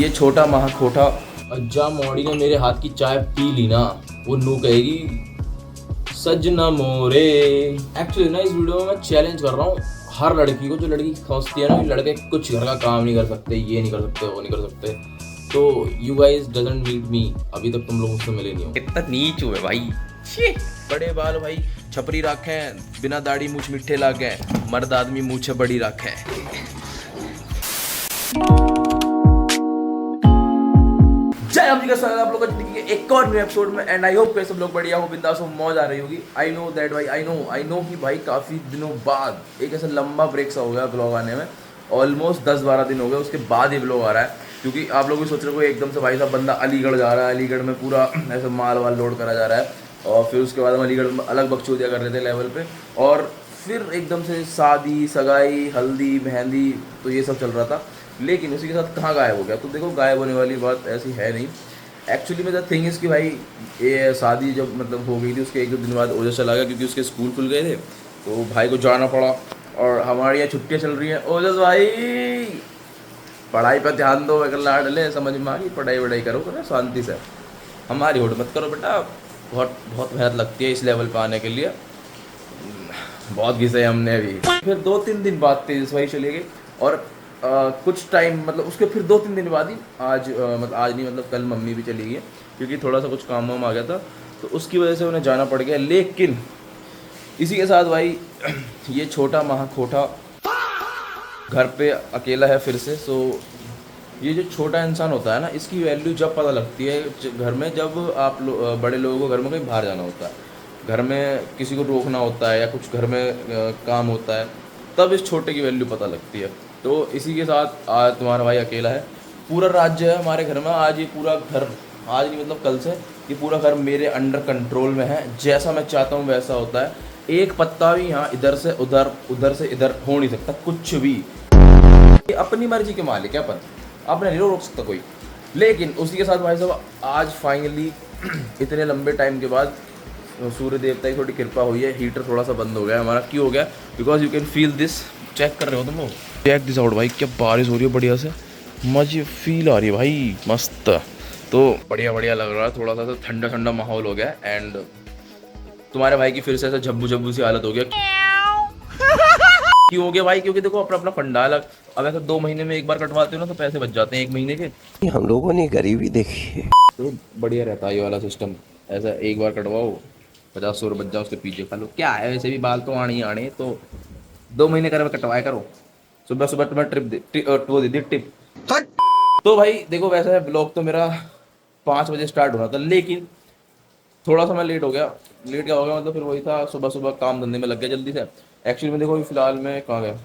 ये छोटा महा खोटा अज्जा मौड़ी ने मेरे हाथ की चाय पी ली ना, वो नू कहेगी सजना मोरे। एक्चुअली ना इस वीडियो में मैं चैलेंज कर रहा हूँ हर लड़की को, जो लड़की सोचती है ना कि लड़के कुछ घर का काम नहीं कर सकते, ये नहीं कर सकते, वो नहीं कर सकते, तो you guys doesn't meet me. अभी तक तुम लोग मुझसे मिले नहीं हो। कितना नीच हुए भाई। बड़े बाल भाई छपरी रखे, बिना दाढ़ी मूछ मिठे लागे, मर्द आदमी मूछे बड़ी रखे। जय हम जी का स्वागत है आप लोगों का जिंदगी के एक और न्यू एपिसोड में। एंड आई होप कि सब लोग बढ़िया हो, बिंदास हो, मौज आ रही होगी। आई नो दैट भाई, आई नो कि भाई काफ़ी दिनों बाद एक ऐसा लंबा ब्रेक सा हो गया ब्लॉग आने में। ऑलमोस्ट 10-12 दिन हो गए, उसके बाद ही ब्लॉग आ रहा है। क्योंकि आप लोग भी सोच रहे हो एकदम से भाई साहब बंदा अलीगढ़ जा रहा है, अलीगढ़ में पूरा ऐसे माल वाल लोड करा जा रहा है, और फिर उसके बाद हम अलीगढ़ में अलग बकचोदिया कर रहे थे लेवल पे, और फिर एकदम से शादी सगाई हल्दी मेहंदी तो ये सब चल रहा था। लेकिन उसी के साथ कहाँ गायब हो गया? तो देखो गायब होने वाली बात ऐसी है नहीं। एक्चुअली में द थिंग इज़ कि भाई ये शादी जब मतलब हो गई थी, उसके 1-2 दिन बाद ओजस चला गया, क्योंकि उसके स्कूल खुल गए थे, तो भाई को जाना पड़ा। और हमारी यहाँ छुट्टियाँ चल रही हैं। ओजस भाई पढ़ाई पर ध्यान दो, अगर लाड ले समझ में आ गई, पढ़ाई वढ़ाई करो शांति से, हमारी होड़ मत करो बेटा। बहुत बहुत मेहनत लगती है इस लेवल पर आने के लिए, बहुत घिसे हमने भी। फिर 2-3 दिन बाद तेज भाई चली गई, और कुछ टाइम मतलब उसके फिर 2-3 दिन बाद ही आज मतलब आज नहीं मतलब कल मम्मी भी चली गई, क्योंकि थोड़ा सा कुछ काम वाम आ गया था, तो उसकी वजह से उन्हें जाना पड़ गया। लेकिन इसी के साथ भाई ये छोटा महा खोटा घर पे अकेला है फिर से। सो ये जो छोटा इंसान होता है ना, इसकी वैल्यू जब पता लगती है घर में, जब आप बड़े लोगों को घर में कहीं बाहर जाना होता है, घर में किसी को रोकना होता है, या कुछ घर में काम होता है, तब इस छोटे की वैल्यू पता लगती है। तो इसी के साथ आज तुम्हारा भाई अकेला है। पूरा राज्य है हमारे घर में आज, ये पूरा घर, आज नहीं मतलब कल से ये पूरा घर मेरे अंडर कंट्रोल में है। जैसा मैं चाहता हूँ वैसा होता है। एक पत्ता भी यहाँ इधर से उधर, उधर से इधर हो नहीं सकता, कुछ भी। ये अपनी मर्जी के मालिक है, अपन अपने नहीं रोक सकता कोई। लेकिन उसी के साथ भाई साहब आज फाइनली इतने लंबे टाइम के बाद सूर्य देवता की थोड़ी कृपा हुई है, हीटर थोड़ा सा बंद हो गया हमारा। क्यों हो गया? Because you can feel this. Check कर रहे हो तुम लोग, चेक दिस आउट भाई, क्या बारिश हो रही है बढ़िया से, मजे फील आ रही है भाई, मस्त। तो बढ़िया बढ़िया लग रहा है, थोड़ा सा ठंडा ठंडा माहौल हो गया। एंड तुम्हारे भाई की फिर से ऐसा झब्बू झब्बू सी हालत हो गया। क्यों हो गया भाई? क्योंकि देखो अपना अपना फंडा अलग। अब ऐसा 2 महीने में एक बार कटवाते हो ना, तो पैसे बच जाते हैं 1 महीने के। हम लोगों ने गरीबी देखी है, तो बढ़िया रहता है ये वाला सिस्टम। ऐसा एक बार कटवाओ, 50-100 रुपये बच जाओ, उसके पीछे खा लो। क्या है वैसे भी बाल तो आने ही आने, तो 2 महीने कर कटवाया करो। सुबह सुबह तुम्हें वो दे दी टिप। तो भाई देखो वैसा है, ब्लॉग तो मेरा 5 बजे स्टार्ट होना था, लेकिन थोड़ा सा मैं लेट हो गया। लेट क्या हो गया मतलब, फिर वही था, सुबह सुबह काम धंधे में लग गया जल्दी से। एक्चुअली में देखो अभी फिलहाल मैं कहाँ गया,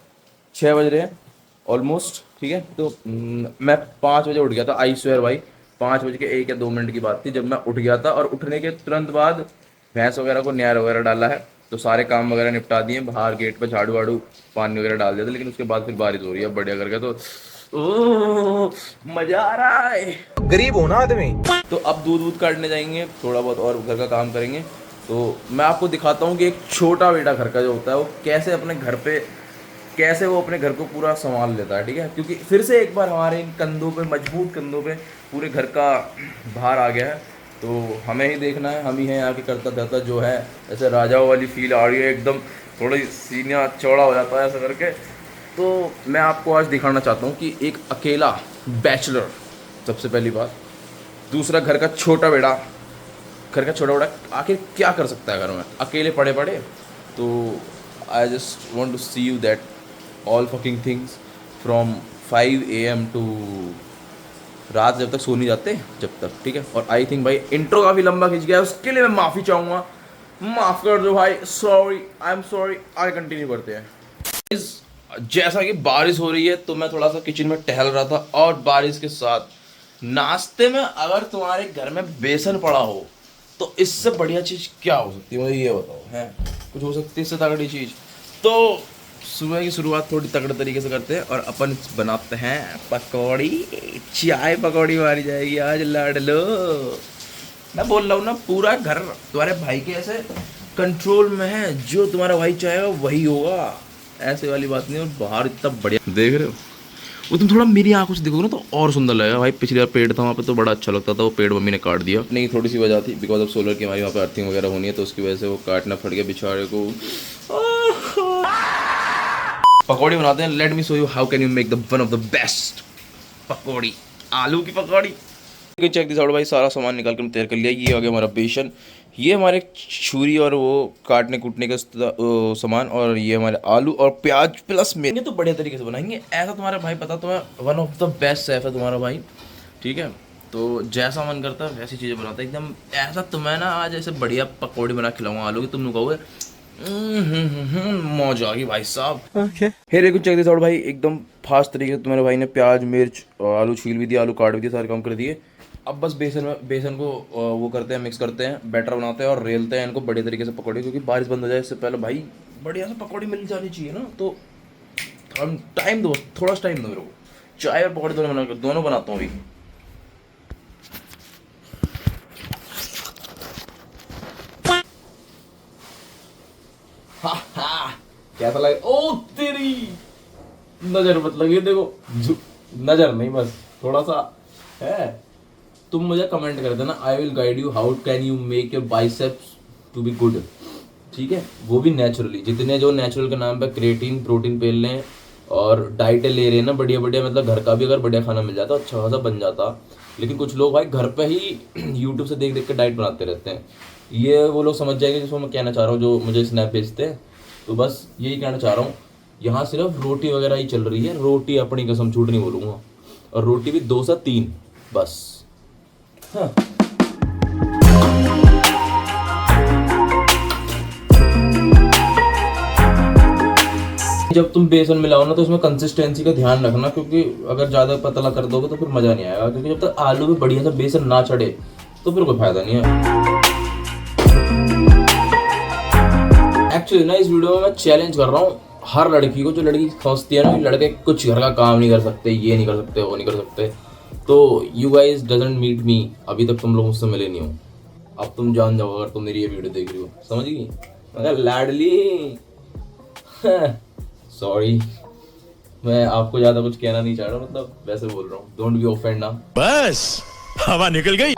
6 बज रहे हैं ऑलमोस्ट, ठीक है। तो मैं 5 बजे उठ गया था, आई स्वेयर भाई। 5 बज के 1 या 2 मिनट की बात थी जब मैं उठ गया था, और उठने के तुरंत बाद भैंस वगैरह को न्यार वगैरह डाला है, तो सारे काम वगैरह निपटा दिए, बाहर गेट पे झाड़ू वाड़ू पानी वगैरह डाल दिया था। लेकिन उसके बाद फिर बारिश हो रही है बढ़िया करके, तो ओह मजा आ रहा है। गरीब हो ना आदमी। तो अब दूध वूध काटने जाएंगे, थोड़ा बहुत और घर का काम करेंगे। तो मैं आपको दिखाता हूँ कि एक छोटा बेटा घर का जो होता है, वो कैसे अपने घर पे, कैसे वो अपने घर को पूरा संभाल लेता है, ठीक है। क्योंकि फिर से एक बार हमारे इन कंधों पे, मजबूत कंधों पे पूरे घर का भार आ गया है, तो हमें ही देखना है, हम ही हैं यहाँ के करता धरता जो है। ऐसे राजाओं वाली फील आ रही है एकदम, थोड़ा सीना चौड़ा हो जाता है ऐसा करके। तो मैं आपको आज दिखाना चाहता हूँ कि एक अकेला बैचलर, सबसे पहली बात, दूसरा घर का छोटा बेटा, आखिर क्या कर सकता है घर में अकेले पड़े पड़े। तो I just want to see you that all fucking things from 5 AM to रात जब तक सो नहीं जाते जब तक, ठीक है। और आई थिंक भाई इंट्रो काफ़ी लंबा खिंच गया है, उसके लिए मैं माफ़ी चाहूँगा, माफ़ कर दो भाई, सॉरी, आई एम सॉरी। आगे कंटिन्यू करते हैं। जैसा कि बारिश हो रही है, तो मैं थोड़ा सा किचन में टहल रहा था, और बारिश के साथ नाश्ते में अगर तुम्हारे घर में बेसन पड़ा हो, तो इससे बढ़िया चीज़ क्या हो सकती है मुझे ये बताओ, है कुछ हो सकती है इससे तगड़ी चीज़? तो सुबह की शुरुआत थोड़ी तगड़े तरीके से करते हैं, और अपन बनाते हैं पकौड़ी। चाय पकौड़ी मारी जाएगी आज, लाड लो। मैं बोल रहा हूँ ना, पूरा घर तुम्हारे भाई के ऐसे कंट्रोल में है, जो तुम्हारा भाई चाहेगा वही होगा, ऐसे वाली बात नहीं। और बाहर इतना बढ़िया देख रहे हो, वो तुम थोड़ा मेरी आंखों से देखोगे ना तो और सुंदर लगेगा भाई। पिछली बार पेड़ था वहाँ पे तो बड़ा अच्छा लगता था, वो पेड़ मम्मी ने काट दिया। नहीं थोड़ी सी वजह थी बिकॉज ऑफ सोलर की हमारी वहाँ पे अर्थिंग वगैरह होनी है, तो उसकी वजह से वो काटना पड़ गया बेचारे को। पकौड़ी बनाते हैं। Let me show you how can you make the one of the best pakodi, आलू की पकौड़ी। चेक दिस आउट भाई, सारा सामान निकाल कर हम तैयार कर लिया। ये आ गया हमारा बेसन, ये हमारे छुरी और वो काटने कूटने का सामान, और ये हमारे आलू और प्याज प्लस में। ये तो बढ़िया तरीके से बनाएंगे, ऐसा तुम्हारा भाई पता तो है, one of the best chef है तुम्हारा भाई, ठीक है। तो जैसा मन करता है वैसी चीज़ें बनाता है एकदम। ऐसा तुम्हें ना आज ऐसे बढ़िया पकौड़ी बना खिलाऊंगा आलू की, तुम कहोगे मौज आ गई भाई साहब। हे देखो चेक दिस आउट भाई, एकदम फास्ट तरीके से तुम्हारे भाई ने प्याज मिर्च और आलू छील भी दिया, आलू काट भी दिया, सारे काम कर दिए। अब बस बेसन को वो करते हैं, मिक्स करते हैं, बैटर बनाते हैं और रेलते हैं इनको बढ़िया तरीके से पकौड़े, क्योंकि बारिश बंद हो जाए इससे पहले भाई बढ़िया से पकौड़ी मिल जानी चाहिए ना। तो टाइम दो, थोड़ा सा टाइम दो मेरे को। चाय और पकौड़े दोनों बनाता हूँ अभी। कैसा लगे? ओ तेरी नजर मत लगी, देखो नजर नहीं, बस थोड़ा सा है। तुम मुझे कमेंट कर देना, I will guide you how can you make your biceps to be good, ठीक है, वो भी नेचुरली। जितने जो नेचुरल के नाम पे क्रिएटिन प्रोटीन पेल लें और डाइटें ले रहे हैं ना बढ़िया बढ़िया, मतलब घर का भी अगर बढ़िया खाना मिल जाता अच्छा खासा बन जाता। लेकिन कुछ लोग भाई घर पे ही यूट्यूब से देख देख के डाइट बनाते रहते हैं। ये वो लोग समझ जाएंगे जिसको मैं कहना चाह रहा हूँ, जो मुझे स्नैप भेजते हैं। तो बस यही कहना चाह रहा हूँ, यहाँ सिर्फ रोटी वगैरह ही चल रही है। रोटी अपनी कसम झूठ नहीं बोलूँगा, और रोटी भी 2 से 3 बस। हाँ। जब तुम बेसन मिलाओ ना तो उसमें कंसिस्टेंसी का ध्यान रखना, क्योंकि अगर ज़्यादा पतला कर दोगे तो फिर मज़ा नहीं आएगा। क्योंकि जब तक आलू में बढ़िया सा बेसन ना चढ़े तो फिर कोई फायदा नहीं है। एक्चुअली ना इस वीडियो में मैं चैलेंज कर रहा हूँ हर लड़की को, जो लड़की सोचती है ना कि लड़के कुछ घर का काम नहीं कर सकते, ये नहीं कर सकते, वो नहीं कर सकते। तो you guys doesn't meet me, अभी तक तुम लोग मुझसे मिले नहीं हो, अब तुम जान जाओ अगर तुम मेरी ये वीडियो देख रही हो, समझ गई? मगर लाडली सॉरी, मैं आपको ज़्यादा कुछ कहना नहीं चाह रहा, मतलब वैसे बोल रहा हूँ, डोंट बी ऑफेंड ना। बस हवा निकल गई।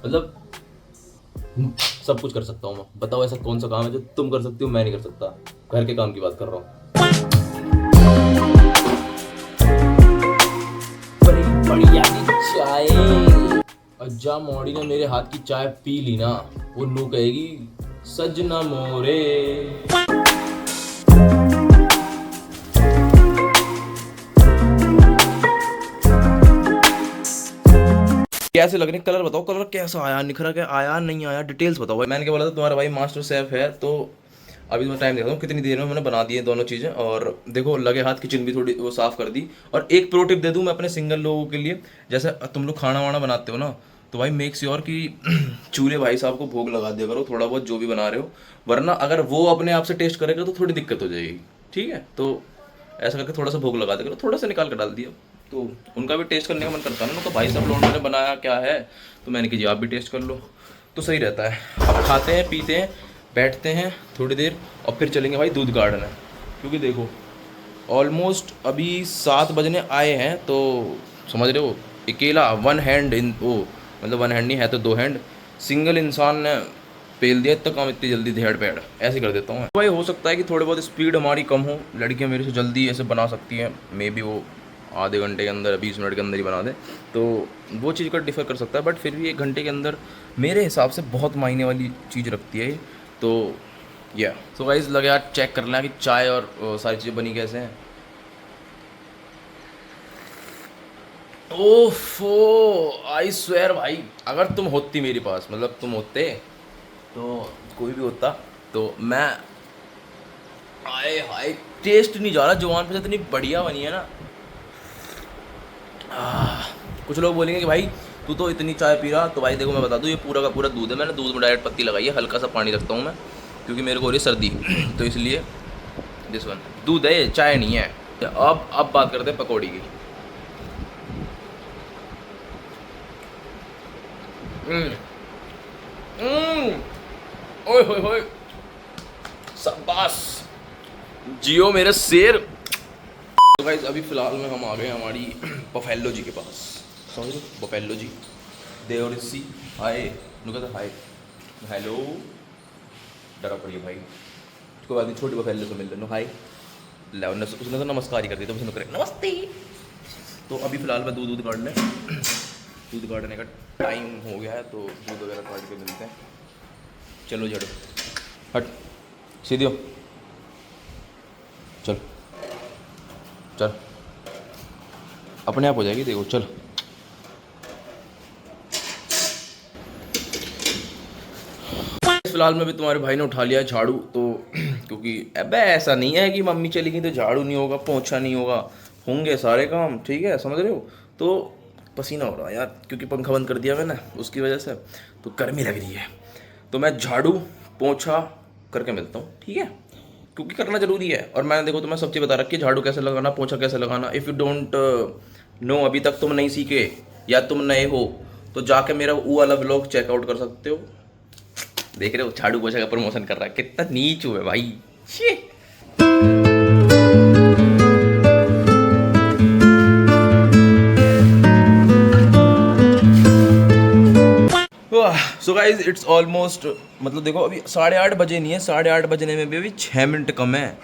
मतलब सब कुछ कर सकता हूँ मैं, बताओ ऐसा कौन सा काम है जो तुम कर सकती हो मैं नहीं कर सकता? घर के काम की बात कर रहा हूँ। बढ़िया चाय, अज्जा मौड़ी ने मेरे हाथ की चाय पी ली ना, वो नू कहेगी सजना मोरे। कैसे लग रहे कलर बताओ, कलर कैसा आया, निखरा क्या आया, नहीं आया, डिटेल्स बताओ भाई। मैंने क्या बोला था, तुम्हारा भाई मास्टर शेफ है। तो अभी मैं टाइम देखता हूँ कितनी देर में मैंने बना दिए दोनों चीज़ें। और देखो लगे हाथ किचन भी थोड़ी वो साफ़ कर दी। और एक प्रो टिप दे दूँ मैं अपने सिंगल लोगों के लिए, जैसे तुम लोग खाना वाना बनाते हो ना, तो भाई मेक श्योर कि चूल्हे भाई साहब को भोग लगा दिया करो थोड़ा बहुत जो भी बना रहे हो, वरना अगर वो अपने आप से टेस्ट करेगा तो थोड़ी दिक्कत हो जाएगी, ठीक है? तो ऐसा करके थोड़ा सा भोग लगा दिया करो, थोड़ा सा निकाल कर डाल दिया तो उनका भी टेस्ट करने का मन करता है ना। तो भाई सब लोगों ने बनाया क्या है, तो मैंने कहा जी आप भी टेस्ट कर लो, तो सही रहता है। अब खाते हैं पीते हैं बैठते हैं थोड़ी देर और फिर चलेंगे भाई दूध गार्डन। क्योंकि देखो ऑलमोस्ट अभी 7 बजने आए हैं, तो समझ रहे हो अकेला वन हैंड इन वो, मतलब वन हैंड नहीं है तो 2 हैंड, सिंगल इंसान ने पेल दिया इतना काम इतनी जल्दी धेड़ पैड़ ऐसे कर देता हूँ भाई। हो सकता है कि थोड़ी बहुत स्पीड हमारी कम हो, लड़कियाँ मेरे से जल्दी ऐसे बना सकती हैं, मे बी वो आधे घंटे के अंदर 20 मिनट के अंदर ही बना दे, तो वो चीज़ का डिफ़र कर सकता है। बट फिर भी 1 घंटे के अंदर मेरे हिसाब से बहुत मायने वाली चीज़ रखती है। तो या सो गाइस लगे यार चेक कर लें कि चाय और सारी चीज़ें बनी कैसे हैं। ओफो आई स्वेयर भाई, अगर तुम होती मेरे पास, मतलब तुम होते तो कोई भी होता, तो मैं आए हाय टेस्ट नहीं जा रहा जुबान पे, इतनी बढ़िया बनी है ना। कुछ लोग बोलेंगे कि भाई तू तो इतनी चाय पी रहा, तो भाई देखो मैं बता दूँ ये पूरा का पूरा दूध है। मैंने दूध में डायरेक्ट पत्ती लगाई है, हल्का सा पानी रखता हूँ मैं क्योंकि मेरे को हो रही सर्दी तो इसलिए दिस वन दूध है, ये चाय नहीं है। अब बात करते हैं पकौड़ी की। ओए होए होए, शाबाश जियो मेरे शेर। तो गाइस अभी फ़िलहाल में हम आ गए हमारी बफेलो जी के पास। समझ लो बफेलो जी देवर सी हाय नुका तो हाय हेलो डरा पड़ी भाई उसके बाद छोटी बफेलो से मिल लो हाय ला उसने तो नमस्कार ही कर दिया तो उसने करे नमस्ते। तो अभी फ़िलहाल में दूध काट लें, दूध काटने का टाइम हो गया है तो दूध वगैरह काट के मिलते हैं। चलो जड़ो हट सीधी हो चल चल अपने आप हो जाएगी देखो चल। फिलहाल में भी तुम्हारे भाई ने उठा लिया है झाड़ू तो क्योंकि अबे ऐसा नहीं है कि मम्मी चली गई तो झाड़ू नहीं होगा पोंछा नहीं होगा, होंगे सारे काम ठीक है समझ रहे हो। तो पसीना हो रहा है यार क्योंकि पंखा बंद कर दिया मैंने उसकी वजह से तो गर्मी लग रही है। तो मैं झाड़ू पोंछा करके मिलता हूँ ठीक है क्योंकि करना जरूरी है। और मैंने देखो तुम्हें सब चीज़ बता रखी है झाड़ू कैसे लगाना पोंछा कैसे लगाना। इफ़ यू डोंट नो अभी तक तुम नहीं सीखे या तुम नए हो तो जाके मेरा वो वाला व्लॉग चेकआउट कर सकते हो। देख रहे हो झाड़ू पोछा का प्रमोशन कर रहा है कितना नीच हुआ है भाई। सो गाइज इट्स ऑलमोस्ट मतलब देखो अभी 8:30 बजे नहीं है, 8:30 बजने में भी अभी 6 मिनट कम है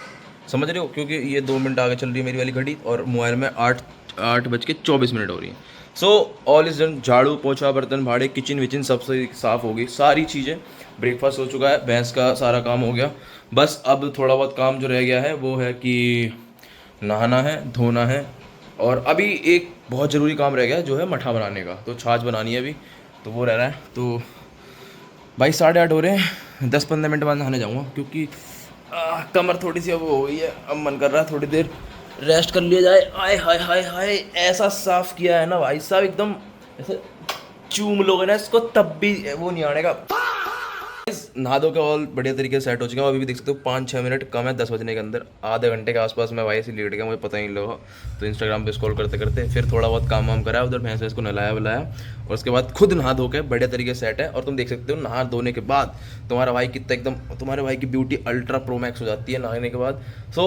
समझ रहे हो क्योंकि ये 2 मिनट आगे चल रही है मेरी वाली घड़ी और मोबाइल में 8:24 हो रही है। सो ऑल इज डन, झाड़ू पोछा बर्तन भाड़े किचन विचन सब साफ़ हो गई सारी चीज़ें। ब्रेकफास्ट हो चुका है, भैंस का सारा काम हो गया। बस अब थोड़ा बहुत काम जो रह गया है वो है कि नहाना है धोना है और अभी एक बहुत ज़रूरी काम रह गया है जो है मठा बनाने का। तो छाछ बनानी है अभी तो वो रह रहा है। तो भाई 8:30 हो रहे हैं, 10-15 मिनट बाद नहाने जाऊँगा क्योंकि कमर थोड़ी सी अब हो गई है। अब मन कर रहा है थोड़ी देर रेस्ट कर लिया जाए। आय हाय हाय हाय ऐसा साफ़ किया है ना भाई साहब एकदम ऐसे चूम लोगे ना इसको तब भी वो नहीं आने का। नहा धो के ऑल बढ़िया तरीके से सेट हो चुका हूँ। अभी भी देख सकते हो 5-6 मिनट कम है 10 बजने के अंदर। आधे घंटे के आसपास मैं भाई से लेट गया मुझे पता ही नहीं लगा। तो इंस्टाग्राम पे स्क्रॉल करते करते फिर थोड़ा बहुत काम वाम करा उधर भैंस वैंस को नहलाया वलाया और उसके बाद खुद नहा धो के बढ़िया तरीके से सेट है। और तुम देख सकते हो नहा धोने के बाद तुम्हारा भाई कितना एकदम तुम्हारे भाई की ब्यूटी अल्ट्रा प्रो मैक्स हो जाती है नहाने के बाद। सो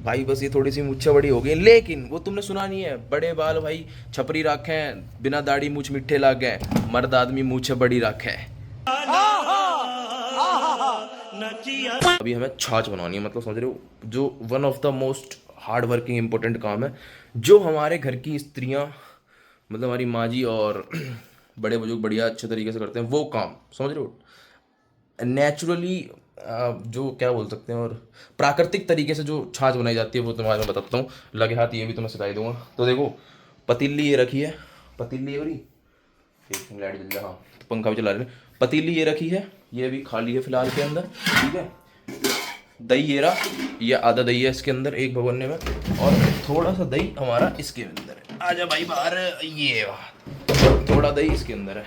भाई बस ये थोड़ी सी मुच्छे बड़ी हो गई लेकिन वो तुमने सुना नहीं है बड़े बाल भाई छपरी रखे हैं बिना दाढ़ी मूछ मिठे लाग गए मर्द आदमी मूछे बड़ी रखे है। अभी हमें छाछ बनानी है मतलब समझ रहे हो जो one of the most hard working important काम है जो हमारे घर की स्त्रियां मतलब हमारी माँ जी और बड़े बुजुर्ग बढ़िया अच्छे तरीके से करते हैं वो काम समझ रहे हो। नेचुरली जो क्या बोल सकते हैं और प्राकृतिक तरीके से जो छाछ बनाई जाती है वो तुम्हारे मैं बताता हूँ। लगे हाथ ये भी तुम्हें सिखाई दूंगा। तो देखो पतीली ये रखी है, पतीली ये वाली लाइट जल जाए हाँ तो पंखा भी चला रहे हैं। पतीली ये रखी है ये भी खाली है फिलहाल के अंदर ठीक है। दही ये रहा ये आधा दही है इसके अंदर एक भगोने में और थोड़ा सा दही हमारा इसके अंदर है। आजा भाई बाहर ये थोड़ा दही इसके अंदर है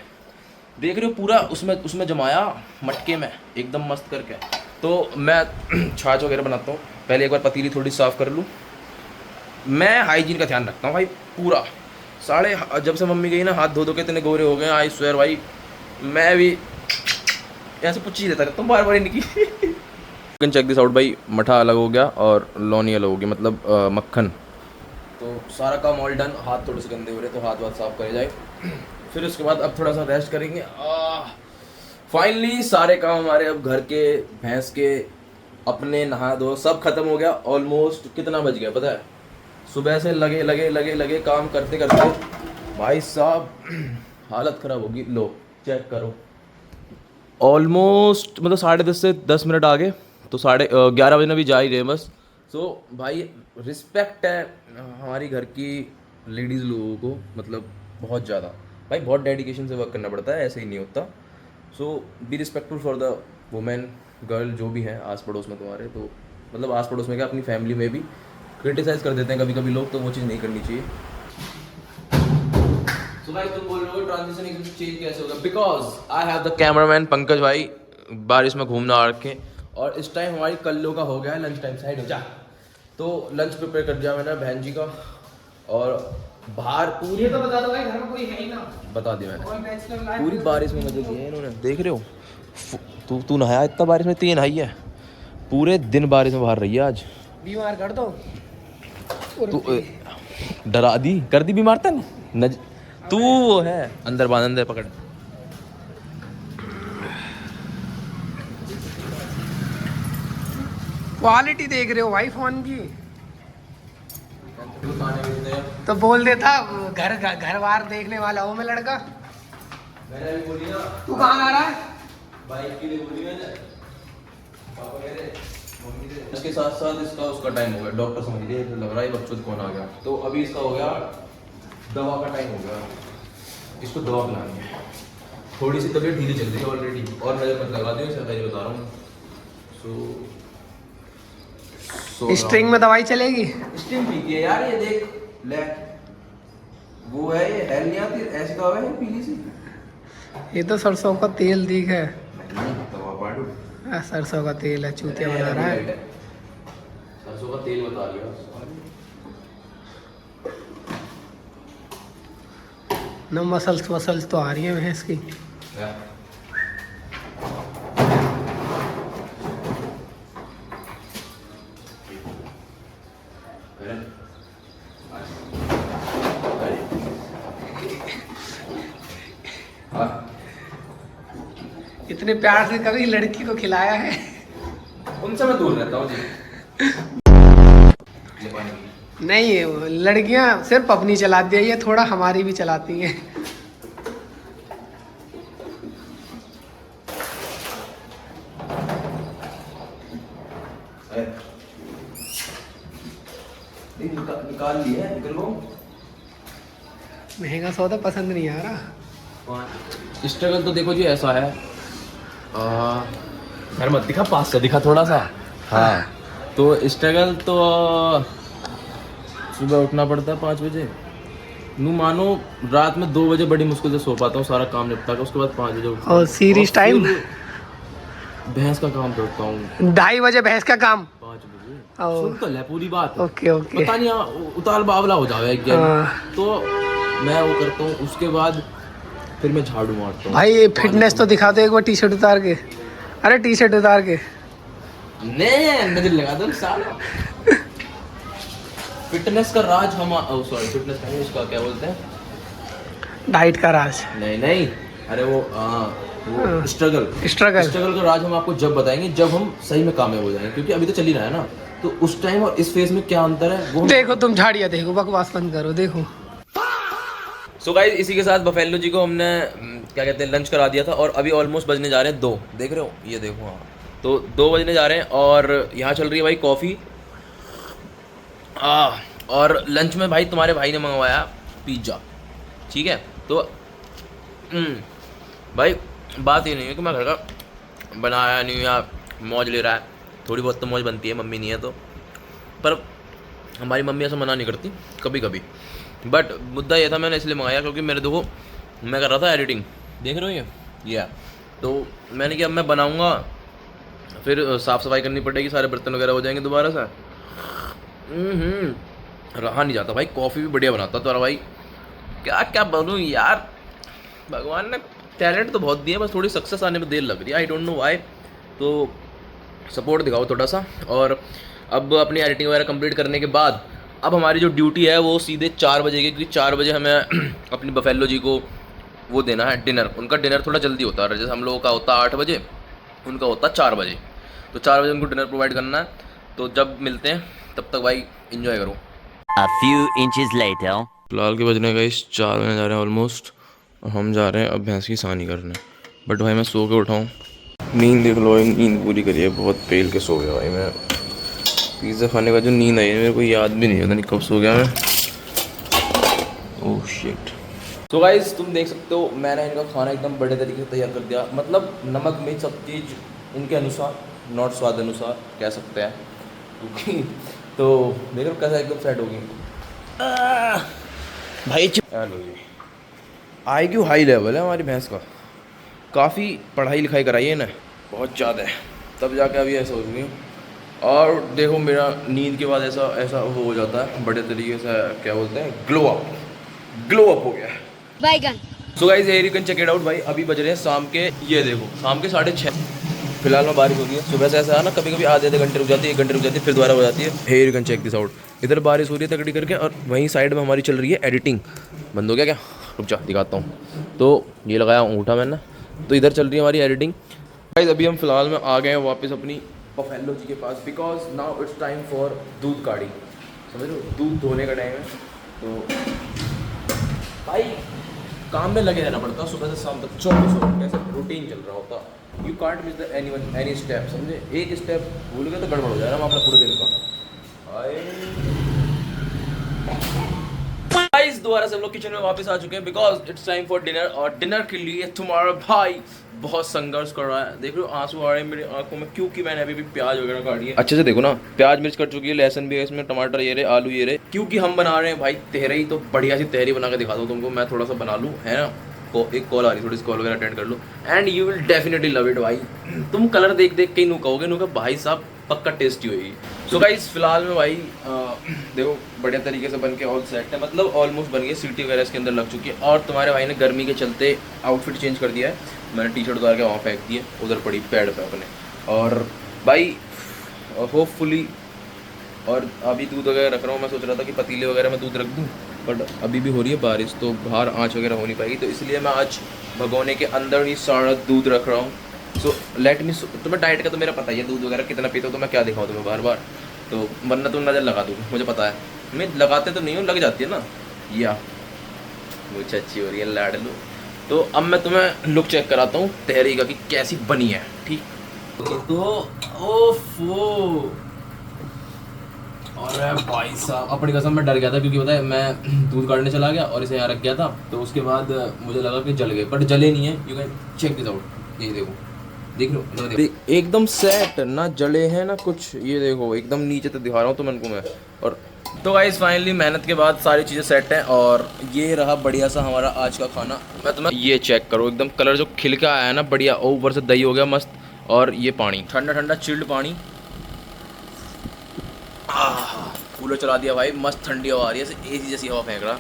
देख रहे हो पूरा उसमें जमाया मटके में एकदम मस्त करके। तो मैं छाछ वगैरह बनाता हूँ पहले एक बार पतीली थोड़ी साफ़ कर लूँ। मैं हाइजीन का ध्यान रखता हूँ भाई पूरा जब से मम्मी गई ना हाथ धो के इतने गोरे हो गए आई स्वेयर भाई मैं भी ऐसे पूछ ही देता रहता हूँ बार बार इनकी। कैन चेक दिस आउट भाई मठा अलग हो गया और लौनी अलग हो गई मतलब मक्खन। तो सारा काम ऑल डन। हाथ थोड़े से गंदे हो रहे तो हाथ साफ करे जाए फिर उसके बाद अब थोड़ा सा रेस्ट करेंगे। फाइनली सारे काम हमारे अब घर के भैंस के अपने नहा दो सब खत्म हो गया। ऑलमोस्ट कितना बज गया पता है सुबह से लगे काम करते करते भाई साहब हालत ख़राब होगी। लो चेक करो ऑलमोस्ट मतलब 10:30 से 10 मिनट आगे तो 11:30 बजे भी जा ही रहे बस। सो भाई रिस्पेक्ट है हमारी घर की लेडीज़ लोगों को मतलब बहुत ज़्यादा भाई बहुत डेडिकेशन से वर्क करना पड़ता है ऐसे ही नहीं होता। So be respectful for the women girl जो भी है आस पड़ोस में तुम्हारे। तो मतलब आस पड़ोस में क्या अपनी फैमिली में भी क्रिटिसाइज़ कर देते हैं कभी कभी लोग तो वो चीज़ नहीं करनी चाहिए। So guys, तुम बोल रहे हो ट्रांजिशन एकदम चेंज कैसे होगा because I have the cameraman Pankaj भाई बारिश में घूमना आ रखे और इस टाइम हमारी कल्लो का हो गया है लंच टाइम साइड हो जा। तो लंच प्रिपेयर कर दिया मैंने बहन जी का और बाहर पूरी तो बता दो भाई घर में कोई है ही ना बता दिया मैंने पूरी बारिश में मजे किए इन्होंने देख रहे हो। तू नहाया इतना बारिश में 3 नहाई है पूरे दिन बारिश में बाहर रही है आज बीमार कर दो तू डरा दी, कर दी बीमार तन नज तू वो है अंदर बांध, अंदर पकड़। क्वालिटी देख रहे हो भाई फोन की, तो बोल देता घर घर बार देखने वाला हूँ मैं लड़का। मैंने अभी बोली ना, तू कहाँ आ रहा है? बाइक के लिए बोली मैंने, पापा कह रहे मम्मी दे। इसके साथ साथ इसका उसका टाइम हो गया, डॉक्टर समझ लिए लग रहा है बच्चों को कौन आ गया, तो अभी इसका हो गया दवा का टाइम हो गया, इसको दवा पिलानी है। थोड़ी सी तबीयत ढीली चल रही है ऑलरेडी, और नजर मत लगा दियो, इसे पहले बता रहा हूँ। स्ट्रिंग में दवाई चलेगी? स्ट्रिंग ठीक है यार, ये देख ले, वो है ये हेल नहीं आती ऐसी दवा है पीली सी। ये तो सरसों का तेल दिख है। दवा पाडू सरसों का तेल है, चूतिया बना रहा है। सरसों का तेल बता लिया। न मसल्स तो आ रही है भैंस की। इतने प्यार से कभी लड़की को खिलाया है? उनसे मैं दूर रहता हूँ जी। नहीं, लड़कियां सिर्फ अपनी चलाती है, ये थोड़ा हमारी भी चलाती हैं। निकाल लिया है, निकल लो। महंगा सौदा पसंद नहीं आ रहा। स्ट्रगल तो देखो जी ऐसा है, घर मत दिखा, पास से दिखा थोड़ा सा। हाँ, तो स्ट्रगल तो सुबह उठना पड़ता है 5 बजे, नू मानो रात में 2 बजे बड़ी मुश्किल से सो पाता हूँ, सारा काम निपटा के उसके बाद 5 बजे उठता हूँ। और सीरीज टाइम भैंस का काम करता हूँ 2:30 बजे भैंस का काम। 5 बजे ओ, सुन तो ले पूरी बात। Okay okay. पता नहीं उताल बावला हो जावे एक हाँ। तो मैं वो करता हूँ, उसके बाद फिर मैं झाड़ू मारता हूँ। भाई ये फिटनेस तो दिखा दो एक बार, टी शर्ट उतार के। अरे टी शर्ट उतार के नहीं, नजर लगा दो साला। फिटनेस का राज हम सॉरी फिटनेस का नहीं, उसका क्या बोलते हैं, डाइट का राज। नहीं नहीं, अरे वो स्ट्रगल स्ट्रगल का राज हम आपको जब बताएंगे जब हम सही में कामयाब हो जाएंगे, क्योंकि अभी तो चल ही रहा है ना, तो उस टाइम और इस फेज में क्या अंतर है वो देखो। तुम झाड़िया देखो, बकवास बंद करो, देखो। सो गाइस, इसी के साथ बफेलो जी को हमने क्या कहते हैं लंच करा दिया था, और अभी ऑलमोस्ट बजने जा रहे हैं 2, देख रहे हो ये देखो। हाँ, तो 2 बजने जा रहे हैं, और यहाँ चल रही है भाई कॉफ़ी। और लंच में भाई तुम्हारे भाई ने मंगवाया पिज़्ज़ा, ठीक है। तो भाई बात ये नहीं है कि मैं घर का बनाया नहीं या मौज ले रहा है, थोड़ी बहुत तो मौज बनती है, मम्मी नहीं है तो, पर हमारी मम्मी ऐसा मना नहीं करती कभी कभी। बट मुद्दा ये था, मैंने इसलिए मंगाया क्योंकि मेरे देखो मैं कर रहा था एडिटिंग, देख रहे हो ये तो मैंने कहा मैं बनाऊंगा, फिर साफ़ सफाई करनी पड़ेगी, सारे बर्तन वगैरह हो जाएंगे दोबारा से। रहा नहीं जाता भाई, कॉफ़ी भी बढ़िया बनाता तो भाई, क्या क्या बनूँ यार, भगवान ने टैलेंट तो बहुत दिया, बस थोड़ी सक्सेस आने में देर लग रही है, आई डोंट नो व्हाई। तो सपोर्ट दिखाओ थोड़ा सा। और अब अपनी एडिटिंग वगैरह कंप्लीट करने के बाद अब हमारी जो ड्यूटी है वो सीधे 4 बजे की, क्योंकि 4 बजे हमें अपनी बफेलो जी को वो देना है डिनर। उनका डिनर थोड़ा जल्दी होता है, जैसे हम लोगों का होता है 8 बजे, उनका होता है 4 बजे, तो 4 बजे उनको डिनर प्रोवाइड करना है। तो जब मिलते हैं तब तक भाई एंजॉय करो। A few inches later. फिलहाल के बजने का 4 बजने जा रहे हैं ऑलमोस्ट, और हम जा रहे हैं अब भैंस की सानी करने। बट भाई मैं सो के उठाऊँ, नींद देख लो, नींद पूरी करी है, बहुत पेल के सो गया भाई मैं। पिज़्ज़ा खाने का जो नींद आई है मेरे को याद भी नहीं होता, नहीं कब सो गया मैं। Oh shit. तो गाइस तुम देख सकते हो मैंने इनका खाना एकदम बड़े तरीके से तैयार कर दिया, मतलब नमक मिर्च सब चीज़ इनके अनुसार, नॉट स्वाद अनुसार कह सकते हैं, क्योंकि तो देख लो कैसा एकदम सेट हो गई भाई। हेलो जी, IQ हाई लेवल है हमारी भैंस का, काफ़ी पढ़ाई लिखाई कराई है ना, बहुत ज़्यादा है, तब जाके अभी ऐसा हो गई। और देखो मेरा नींद के बाद ऐसा हो जाता है बड़े तरीके से, क्या बोलते हैं, ग्लो अप हो गया है बैगन। So guys here you can check it out भाई, अभी बज रहे हैं शाम के, ये देखो शाम के 6:30। फिलहाल में बारिश हो रही है। सुबह से ऐसा है ना, कभी कभी आधे आधे घंटे रुक जाती है, 1 घंटे रुक जाती है, फिर दोबारा हो जाती है। Here you can check this out. इधर बारिश हो रही है तगड़ी करके, और वहीं साइड में हमारी चल रही है एडिटिंग। बंद हो गया क्या? रुक जा दिखाता हूँ। तो ये लगाया अंगूठा मैंने, तो इधर चल रही है हमारी एडिटिंग। गाइस अभी हम फिलहाल में आ गए हैं वापस अपनी पफेलो जी के पास, because now it's time for दूध काढ़ी। समझ लो, दूध धोने का टाइम है। तो भाई काम में लगे रहना पड़ता, सुबह से शाम तक 24 घंटे से रूटीन चल रहा होता। You can't miss the any step, समझे? एक स्टेप भूल गए तो गड़बड़ हो जाएगा अपना पूरे दिन का। गाइस दोबारा से हम लोग किचन में वापस आ चुके हैं, because it's time for dinner. और डिनर के लिए तुम्हारा भाई बहुत संघर्ष कर रहा है। देख लो आंसू आ रहे हैं मेरी आंखों में, क्योंकि मैंने अभी भी प्याज वगैरह काटी है। अच्छे से देखो ना, प्याज मिर्च कट चुकी है, लहसुन भी है इसमें, टमाटर ये रहे, आलू ये रहे। क्योंकि हम बना रहे हैं भाई तहरी, तो बढ़िया सी तहरी बना के दिखा दो तुमको। मैं थोड़ा सा बना लूँ, है ना? एक कॉल आ रही, थोड़ी सी कॉल वगैरह अटेंड कर लो, and you will definitely love it भाई। तुम कलर देख देख के ही नू कहोगे, नू का भाई साहब पक्का टेस्टी होगी। सो गाइस फिलहाल में भाई देखो बढ़िया तरीके से बन के ऑल सेट है, मतलब ऑलमोस्ट बन गई। सीटी वगैरह इसके अंदर लग चुकी है। और तुम्हारे भाई ने गर्मी के चलते आउटफिट चेंज कर दिया है। मैंने टी शर्ट उतार के वहाँ फेंक दी है, उधर पड़ी पैड पे अपने। और भाई होपफुली, और अभी दूध वगैरह रख रहा हूँ। मैं सोच रहा था कि पतीले वगैरह में दूध रख दूँ, बट अभी भी हो रही है बारिश, तो बाहर आँच वगैरह हो नहीं पाएगी, तो इसलिए मैं आज भगोने के अंदर ही सारा दूध रख रहा हूँ। सो लेट मी, तुम्हें डाइट का तो मेरा पता ही है, दूध वगैरह कितना पीता हूँ, तो मैं क्या दिखाऊँ तुम्हें बार बार, तो वरना तुम नज़र लगा दूँ, मुझे पता है। मैं लगाते तो नहीं हूँ, लग जाती है ना। या मुझे अच्छी हो रही है लाडलू। तो अब मैं तुम्हें लुक चेक कराता हूँ तहरी का कि कैसी बनी है, ठीक? तो ओफो, अरे भाई साहब अपनी कसम में डर गया था, क्योंकि पता है मैं दूध काटने चला गया और इसे यहाँ रख गया था, तो उसके बाद मुझे लगा कि जल गए, बट जले नहीं है। You can check this out, ये देखो, देख लो एकदम सेट, ना जले हैं ना कुछ। ये देखो एकदम नीचे तक दिखा रहा हूँ तुमको मैं। और तो गाइस फाइनली मेहनत के बाद सारी चीज़ें सेट हैं, और ये रहा बढ़िया सा हमारा आज का खाना। मैं तुम्हें ये चेक करो, एकदम कलर जो खिल के आया है ना बढ़िया, ऊपर से दही हो गया मस्त, और ये पानी ठंडा ठंडा चिल्ड पानी। कूलर चला दिया भाई, मस्त ठंडी हवा आ रही है, एसी जैसी हवा फेंक रहा।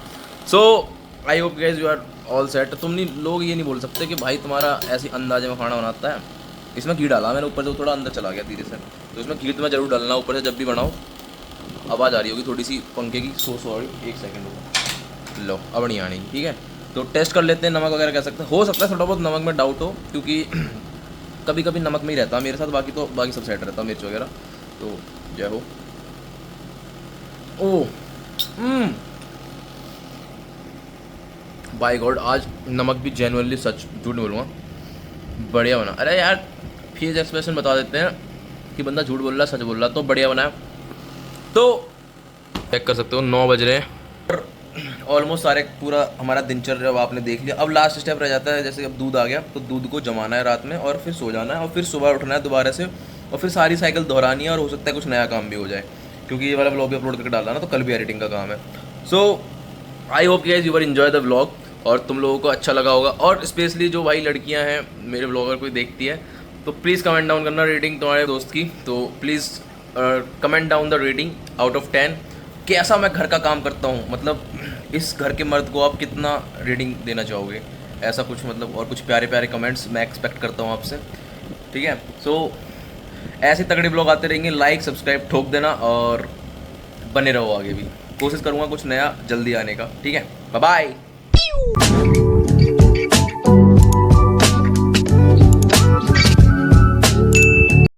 So I hope guys you are all set. तुम नहीं लोग ये नहीं बोल सकते कि भाई तुम्हारा ऐसे अंदाजे में खाना बनाता है। इसमें घी डाला मैंने ऊपर से, थोड़ा अंदर चला गया धीरे से, तो इसमें घी तो मैं जरूर डालना ऊपर से जब भी बनाओ। आवाज़ आ रही होगी थोड़ी सी पंखे की, सो सॉरी, एक सेकेंड होगा। लो अब नहीं आनी, ठीक है? तो टेस्ट कर लेते हैं, नमक वगैरह कह सकते हैं, हो सकता है थोड़ा बहुत नमक में डाउट हो, क्योंकि कभी कभी नमक में ही रहता है मेरे साथ, बाकी तो बाकी सब सेट रहता है, मिर्च वगैरह। तो जय हो। ओह बाय गॉड, आज नमक भी जेन्युइनली, सच झूठ नहीं बोलूँगा, बढ़िया बना। अरे यार फेस एक्सप्रेशन बता देते हैं कि बंदा झूठ बोल रहा है सच बोल रहा, तो बढ़िया बना है। तो चेक कर सकते हो 9 बज रहे हैं, ऑलमोस्ट सारे पूरा हमारा दिनचर्या अब आपने देख लिया। अब लास्ट स्टेप रह जाता है, जैसे अब दूध आ गया तो दूध को जमाना है रात में, और फिर सो जाना है, और फिर सुबह उठना है दोबारा से, और फिर सारी साइकिल दोहरानी है, और हो सकता है कुछ नया काम भी हो जाए, क्योंकि ये वाला व्लॉग भी अपलोड करके डालना ना, तो कल भी एडिटिंग का काम है। So I hope guys you were enjoy the vlog, और तुम लोगों को अच्छा लगा होगा। और स्पेशली जो भाई लड़कियां हैं मेरे व्लॉगर कोई देखती है, तो प्लीज़ कमेंट डाउन करना रेटिंग तुम्हारे दोस्त की। तो please comment down the rating out of 10, कैसा मैं घर का काम करता हूँ, मतलब इस घर के मर्द को आप कितना रेटिंग देना चाहोगे, ऐसा कुछ मतलब। और कुछ प्यारे प्यारे कमेंट्स मैं एक्सपेक्ट करता हूँ आपसे, ठीक है? सो ऐसे तगड़े ब्लॉग आते रहेंगे, लाइक सब्सक्राइब ठोक देना, और बने रहो आगे भी। कोशिश करूँगा कुछ नया जल्दी आने का, ठीक है? Bye bye.